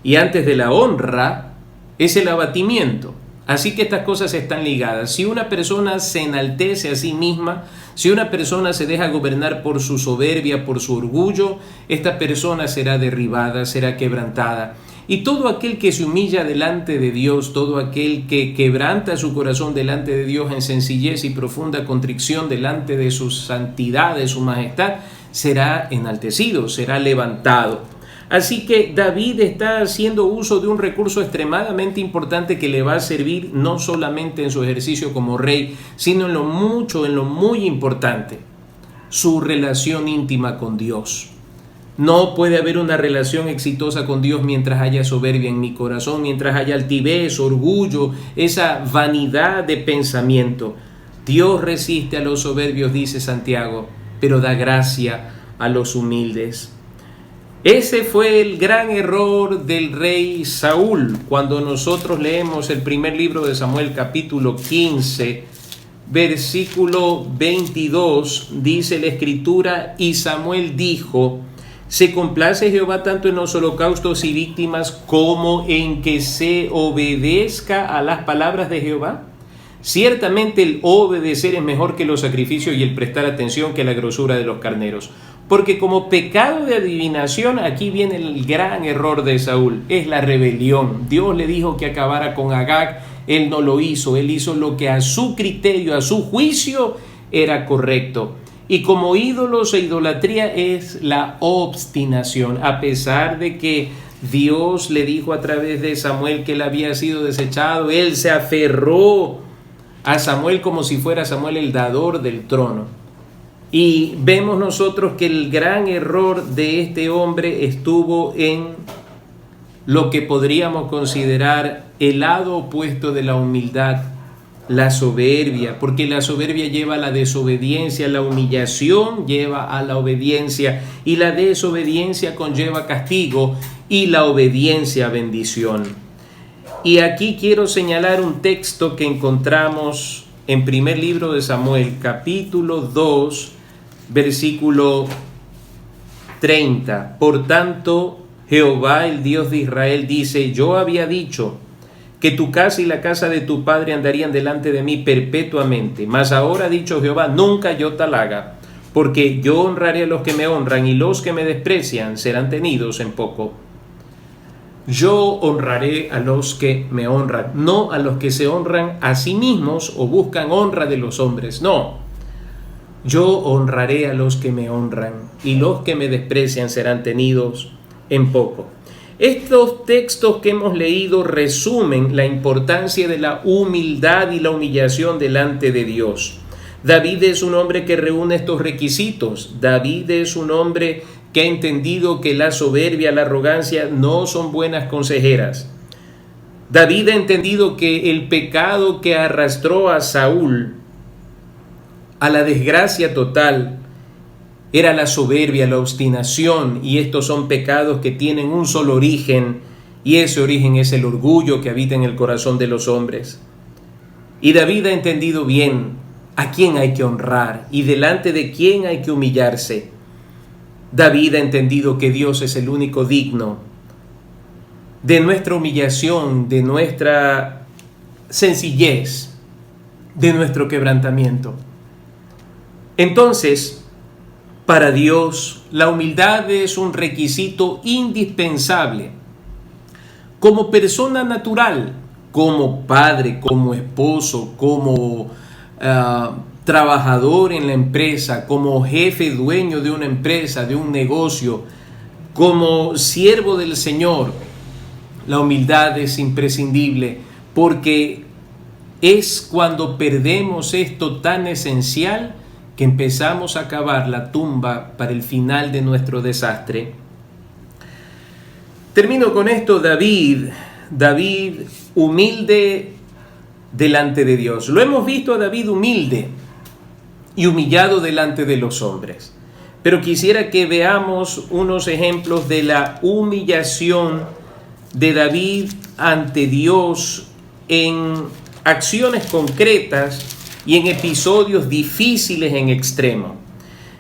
y antes de la honra es el abatimiento. Así que estas cosas están ligadas. Si una persona se enaltece a sí misma, si una persona se deja gobernar por su soberbia, por su orgullo, esta persona será derribada, será quebrantada. Y todo aquel que se humilla delante de Dios, todo aquel que quebranta su corazón delante de Dios en sencillez y profunda contrición delante de su santidad, de su majestad, será enaltecido, será levantado. Así que David está haciendo uso de un recurso extremadamente importante que le va a servir no solamente en su ejercicio como rey, sino en lo muy importante, su relación íntima con Dios. No puede haber una relación exitosa con Dios mientras haya soberbia en mi corazón, mientras haya altivez, orgullo, esa vanidad de pensamiento. Dios resiste a los soberbios, dice Santiago, pero da gracia a los humildes. Ese fue el gran error del rey Saúl. Cuando nosotros leemos el primer libro de Samuel, capítulo 15, versículo 22, dice la Escritura, y Samuel dijo, ¿se complace Jehová tanto en los holocaustos y víctimas como en que se obedezca a las palabras de Jehová? Ciertamente el obedecer es mejor que los sacrificios y el prestar atención que la grosura de los carneros. Porque como pecado de adivinación, aquí viene el gran error de Saúl, es la rebelión. Dios le dijo que acabara con Agag, él no lo hizo, él hizo lo que a su criterio, a su juicio era correcto. Y como ídolos e idolatría es la obstinación, a pesar de que Dios le dijo a través de Samuel que él había sido desechado, él se aferró a Samuel como si fuera Samuel el dador del trono. Y vemos nosotros que el gran error de este hombre estuvo en lo que podríamos considerar el lado opuesto de la humildad, la soberbia, porque la soberbia lleva a la desobediencia, la humillación lleva a la obediencia y la desobediencia conlleva castigo y la obediencia bendición. Y aquí quiero señalar un texto que encontramos en primer libro de Samuel, capítulo 2, versículo 30. Por tanto, Jehová, el Dios de Israel, dice, yo había dicho que tu casa y la casa de tu padre andarían delante de mí perpetuamente. Mas ahora ha dicho Jehová, nunca yo tal haga, porque yo honraré a los que me honran y los que me desprecian serán tenidos en poco. Yo honraré a los que me honran, no a los que se honran a sí mismos o buscan honra de los hombres. No, yo honraré a los que me honran y los que me desprecian serán tenidos en poco. Estos textos que hemos leído resumen la importancia de la humildad y la humillación delante de Dios. David es un hombre que reúne estos requisitos. David es un hombre que ha entendido que la soberbia, la arrogancia no son buenas consejeras. David ha entendido que el pecado que arrastró a Saúl a la desgracia total era la soberbia, la obstinación, y estos son pecados que tienen un solo origen, y ese origen es el orgullo que habita en el corazón de los hombres. Y David ha entendido bien a quién hay que honrar y delante de quién hay que humillarse. David ha entendido que Dios es el único digno de nuestra humillación, de nuestra sencillez, de nuestro quebrantamiento. Entonces, para Dios, la humildad es un requisito indispensable. Como persona natural, como padre, como esposo, como trabajador en la empresa, como jefe, dueño de una empresa, de un negocio, como siervo del Señor, la humildad es imprescindible, porque es cuando perdemos esto tan esencial que empezamos a cavar la tumba para el final de nuestro desastre. Termino con esto. David humilde delante de Dios. Lo hemos visto a David humilde y humillado delante de los hombres. Pero quisiera que veamos unos ejemplos de la humillación de David ante Dios en acciones concretas y en episodios difíciles en extremo.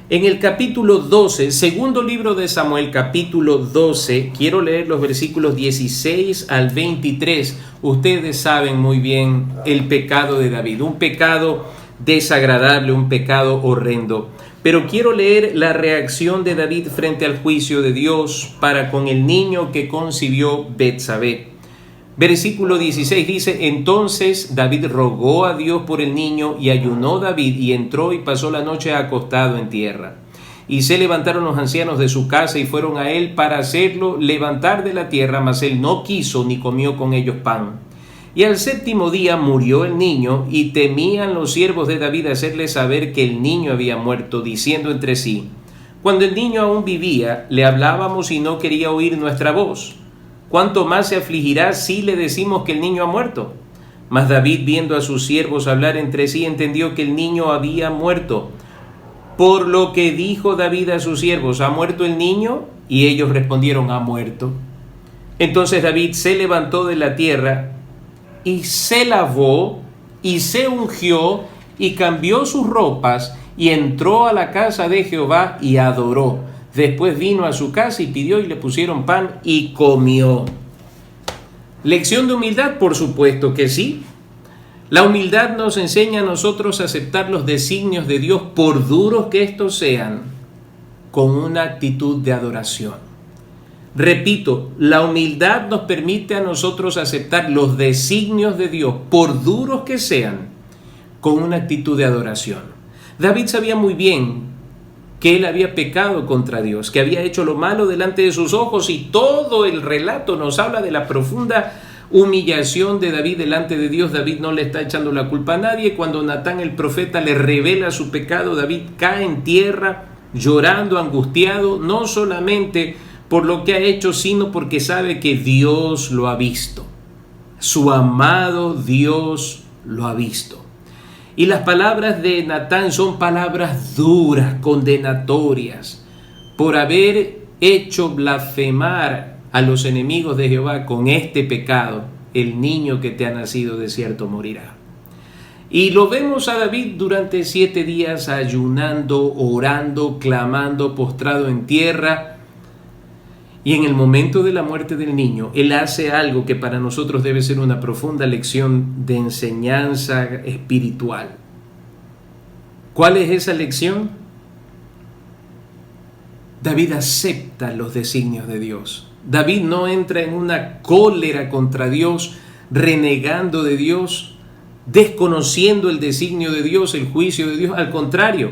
En el capítulo 12, segundo libro de Samuel, capítulo 12, quiero leer los versículos 16 al 23. Ustedes saben muy bien el pecado de David, un pecado desagradable, un pecado horrendo. Pero quiero leer la reacción de David frente al juicio de Dios para con el niño que concibió Betsabé. Versículo 16 dice: entonces David rogó a Dios por el niño, y ayunó David, y entró y pasó la noche acostado en tierra. Y se levantaron los ancianos de su casa y fueron a él para hacerlo levantar de la tierra, mas él no quiso ni comió con ellos pan. Y al séptimo día murió el niño, y temían los siervos de David hacerle saber que el niño había muerto, diciendo entre sí: cuando el niño aún vivía, le hablábamos y no quería oír nuestra voz. ¿Cuánto más se afligirá si le decimos que el niño ha muerto? Mas David, viendo a sus siervos hablar entre sí, entendió que el niño había muerto. Por lo que dijo David a sus siervos: ¿ha muerto el niño? Y ellos respondieron: ha muerto. Entonces David se levantó de la tierra y se lavó y se ungió y cambió sus ropas y entró a la casa de Jehová y adoró. Después vino a su casa y pidió y le pusieron pan y comió. ¿Lección de humildad? Por supuesto que sí. La humildad nos enseña a nosotros a aceptar los designios de Dios, por duros que estos sean, con una actitud de adoración. Repito, la humildad nos permite a nosotros aceptar los designios de Dios, por duros que sean, con una actitud de adoración. David sabía muy bien que él había pecado contra Dios, que había hecho lo malo delante de sus ojos, y todo el relato nos habla de la profunda humillación de David delante de Dios. David no le está echando la culpa a nadie. Cuando Natán el profeta le revela su pecado, David cae en tierra llorando, angustiado, no solamente por lo que ha hecho, sino porque sabe que Dios lo ha visto. Su amado Dios lo ha visto. Y las palabras de Natán son palabras duras, condenatorias, por haber hecho blasfemar a los enemigos de Jehová con este pecado. El niño que te ha nacido de cierto morirá. Y lo vemos a David durante 7 días ayunando, orando, clamando, postrado en tierra. Y en el momento de la muerte del niño, él hace algo que para nosotros debe ser una profunda lección de enseñanza espiritual. ¿Cuál es esa lección? David acepta los designios de Dios. David no entra en una cólera contra Dios, renegando de Dios, desconociendo el designio de Dios, el juicio de Dios. Al contrario,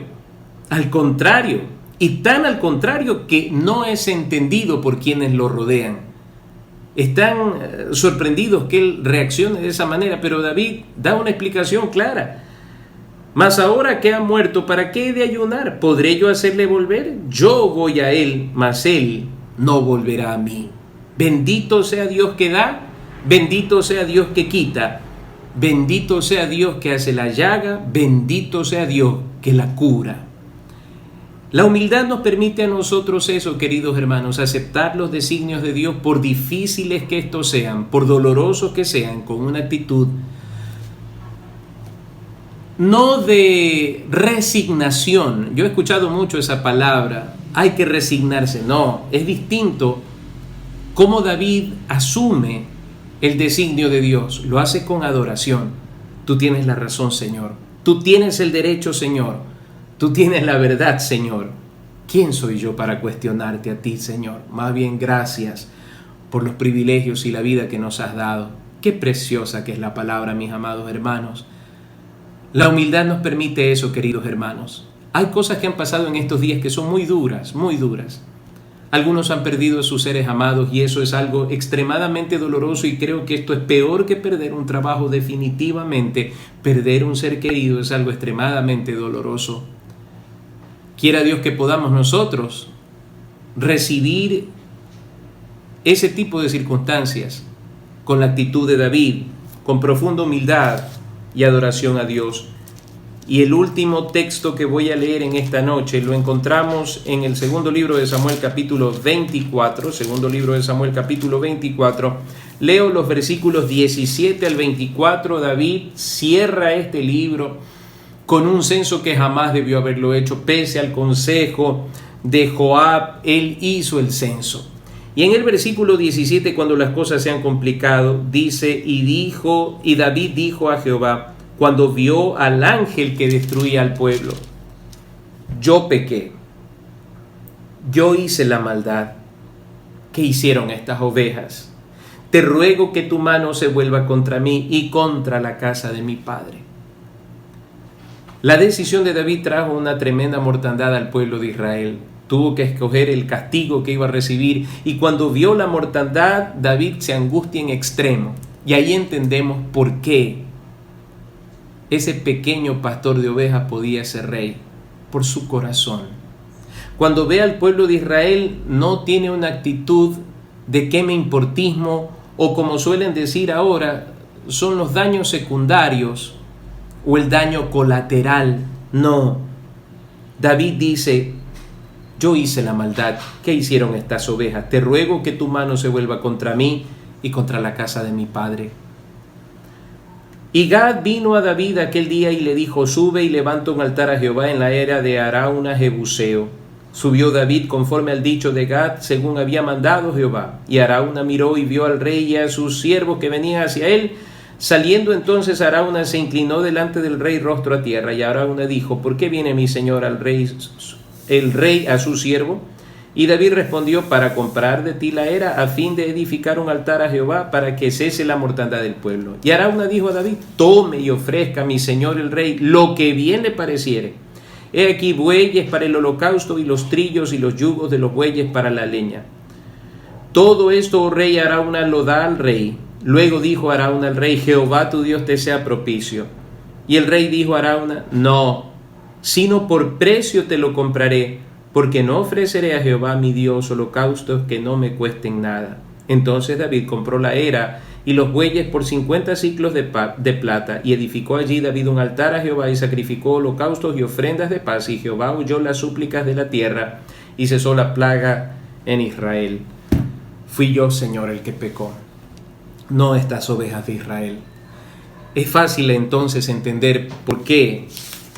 y tan al contrario que no es entendido por quienes lo rodean. Están sorprendidos que él reaccione de esa manera, pero David da una explicación clara. Mas ahora que ha muerto, ¿para qué he de ayunar? ¿Podré yo hacerle volver? Yo voy a él, mas él no volverá a mí. Bendito sea Dios que da, bendito sea Dios que quita, bendito sea Dios que hace la llaga, bendito sea Dios que la cura. La humildad nos permite a nosotros eso, queridos hermanos, aceptar los designios de Dios, por difíciles que estos sean, por dolorosos que sean, con una actitud no de resignación. Yo he escuchado mucho esa palabra, hay que resignarse. No, es distinto cómo David asume el designio de Dios. Lo hace con adoración. Tú tienes la razón, Señor. Tú tienes el derecho, Señor. Tú tienes la verdad, Señor. ¿Quién soy yo para cuestionarte a ti, Señor? Más bien, gracias por los privilegios y la vida que nos has dado. Qué preciosa que es la palabra, mis amados hermanos. La humildad nos permite eso, queridos hermanos. Hay cosas que han pasado en estos días que son muy duras, muy duras. Algunos han perdido a sus seres amados y eso es algo extremadamente doloroso, y creo que esto es peor que perder un trabajo. Definitivamente, perder un ser querido es algo extremadamente doloroso. Quiera Dios que podamos nosotros recibir ese tipo de circunstancias con la actitud de David, con profunda humildad y adoración a Dios. Y el último texto que voy a leer en esta noche lo encontramos en el segundo libro de Samuel, capítulo 24. Segundo libro de Samuel, capítulo 24. Leo los versículos 17 al 24. David cierra este libro con un censo que jamás debió haberlo hecho. Pese al consejo de Joab, él hizo el censo. Y en el versículo 17, cuando las cosas se han complicado, dice: y David dijo a Jehová, cuando vio al ángel que destruía al pueblo: yo pequé, yo hice la maldad. ¿Qué hicieron estas ovejas? Te ruego que tu mano se vuelva contra mí y contra la casa de mi padre. La decisión de David trajo una tremenda mortandad al pueblo de Israel. Tuvo que escoger el castigo que iba a recibir, y cuando vio la mortandad, David se angustia en extremo. Y ahí entendemos por qué ese pequeño pastor de ovejas podía ser rey: por su corazón. Cuando ve al pueblo de Israel, no tiene una actitud de qué me importismo, o como suelen decir ahora, son los daños secundarios o el daño colateral. No, David dice: yo hice la maldad. ¿Qué hicieron estas ovejas? Te ruego que tu mano se vuelva contra mí y contra la casa de mi padre. Y Gad vino a David aquel día y le dijo: sube y levanta un altar a Jehová en la era de Arauna Jebuseo. Subió David conforme al dicho de Gad, según había mandado Jehová. Y Arauna miró y vio al rey y a sus siervos que venían hacia él. Saliendo entonces Arauna se inclinó delante del rey rostro a tierra. Y Arauna dijo: ¿por qué viene mi señor el rey a su siervo? Y David respondió: para comprar de ti la era, a fin de edificar un altar a Jehová, para que cese la mortandad del pueblo. Y Arauna dijo a David: tome y ofrezca a mi señor el rey lo que bien le pareciere. He aquí bueyes para el holocausto, y los trillos y los yugos de los bueyes para la leña. Todo esto, oh rey, Arauna lo da al rey. Luego dijo Arauna al rey: Jehová tu Dios te sea propicio. Y el rey dijo a Arauna: no, sino por precio te lo compraré, porque no ofreceré a Jehová mi Dios holocaustos que no me cuesten nada. Entonces David compró la era y los bueyes por 50 siclos de plata, y edificó allí David un altar a Jehová, y sacrificó holocaustos y ofrendas de paz, y Jehová oyó las súplicas de la tierra, y cesó la plaga en Israel. Fui yo, Señor, el que pecó, no estas ovejas de Israel. Es fácil entonces entender por qué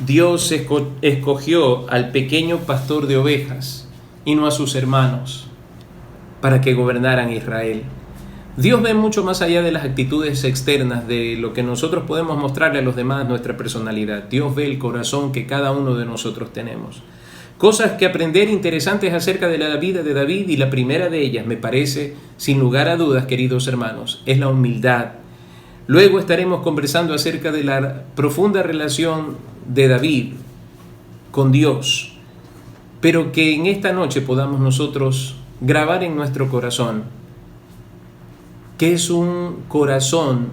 Dios escogió al pequeño pastor de ovejas y no a sus hermanos para que gobernaran Israel. Dios ve mucho más allá de las actitudes externas, de lo que nosotros podemos mostrarle a los demás, nuestra personalidad. Dios ve el corazón que cada uno de nosotros tenemos. Cosas que aprender interesantes acerca de la vida de David, y la primera de ellas, me parece, sin lugar a dudas, queridos hermanos, es la humildad. Luego estaremos conversando acerca de la profunda relación de David con Dios, pero que en esta noche podamos nosotros grabar en nuestro corazón que es un corazón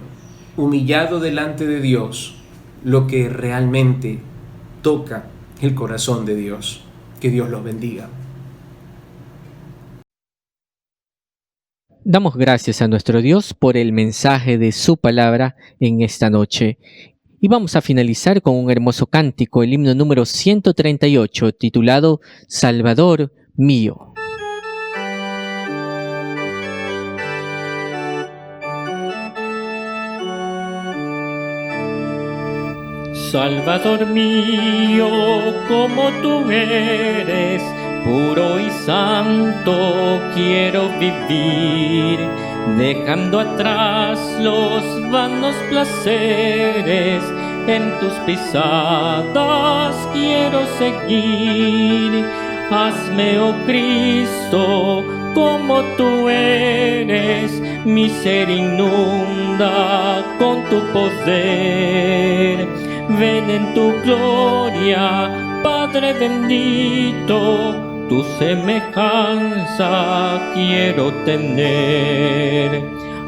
humillado delante de Dios lo que realmente toca el corazón de Dios. Que Dios los bendiga. Damos gracias a nuestro Dios por el mensaje de su palabra en esta noche. Y vamos a finalizar con un hermoso cántico, el himno número 138, titulado Salvador mío. Salvador mío, como tú eres, puro y santo quiero vivir, dejando atrás los vanos placeres, en tus pisadas quiero seguir. Hazme, oh Cristo, como tú eres, mi ser inunda con tu poder. Ven en tu gloria, Padre bendito, tu semejanza quiero tener.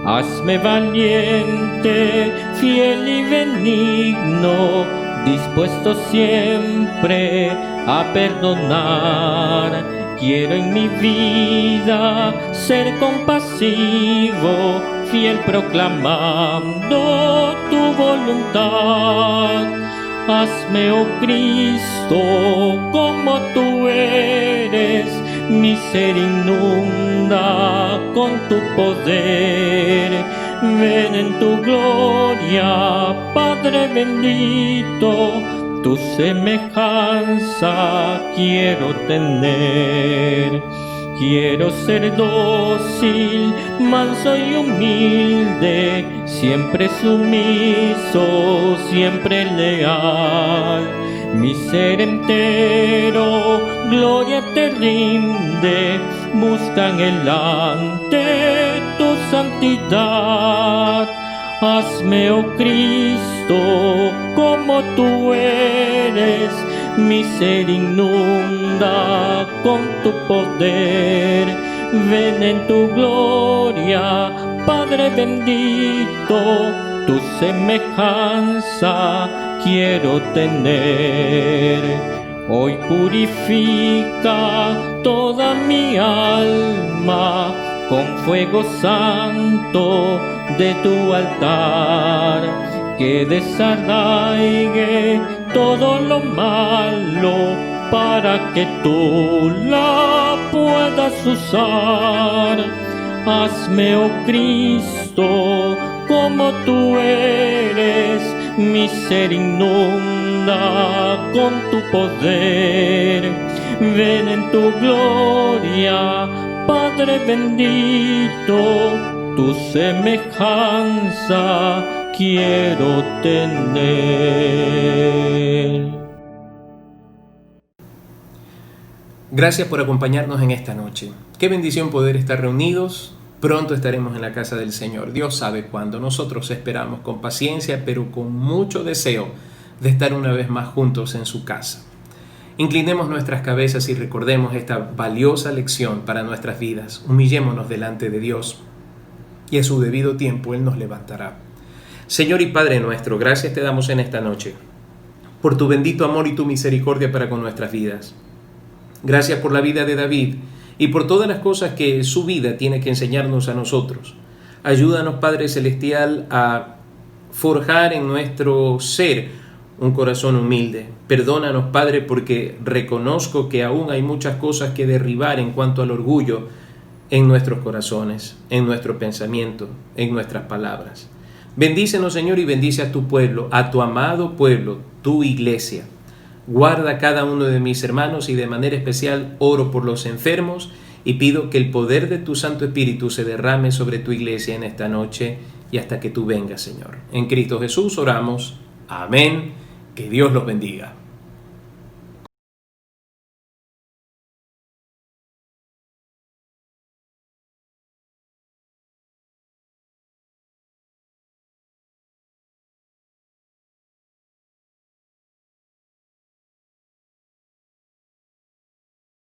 Hazme valiente, fiel y benigno, dispuesto siempre a perdonar. Quiero en mi vida ser compasivo, fiel proclamando tu voluntad. Hazme, oh Cristo, como tú eres, mi ser inunda con tu poder. Ven en tu gloria, Padre bendito, tu semejanza quiero tener. Quiero ser dócil, manso y humilde, siempre sumiso, siempre leal. Mi ser entero, gloria te rinde, busca en el ante tu santidad. Hazme, oh Cristo, como tú eres, mi ser inunda con tu poder. Ven en tu gloria, Padre bendito, tu semejanza quiero tener. Hoy purifica toda mi alma con fuego santo de tu altar, que desarraigue todo lo malo para que tú la puedas usar. Hazme, oh Cristo, como tú eres, mi ser inunda con tu poder. Ven en tu gloria, Padre bendito, tu semejanza quiero tener. Gracias por acompañarnos en esta noche. Qué bendición poder estar reunidos. Pronto estaremos en la casa del Señor. Dios sabe cuándo. Nosotros esperamos con paciencia, pero con mucho deseo de estar una vez más juntos en su casa. Inclinemos nuestras cabezas y recordemos esta valiosa lección para nuestras vidas. Humillémonos delante de Dios y a su debido tiempo Él nos levantará. Señor y Padre nuestro, gracias te damos en esta noche por tu bendito amor y tu misericordia para con nuestras vidas. Gracias por la vida de David y por todas las cosas que su vida tiene que enseñarnos a nosotros. Ayúdanos, Padre Celestial, a forjar en nuestro ser un corazón humilde. Perdónanos, Padre, porque reconozco que aún hay muchas cosas que derribar en cuanto al orgullo en nuestros corazones, en nuestro pensamiento, en nuestras palabras. Bendícenos, Señor, y bendice a tu pueblo, a tu amado pueblo, tu iglesia. Guarda a cada uno de mis hermanos y de manera especial oro por los enfermos y pido que el poder de tu Santo Espíritu se derrame sobre tu iglesia en esta noche y hasta que tú vengas, Señor. En Cristo Jesús oramos. Amén. Que Dios los bendiga.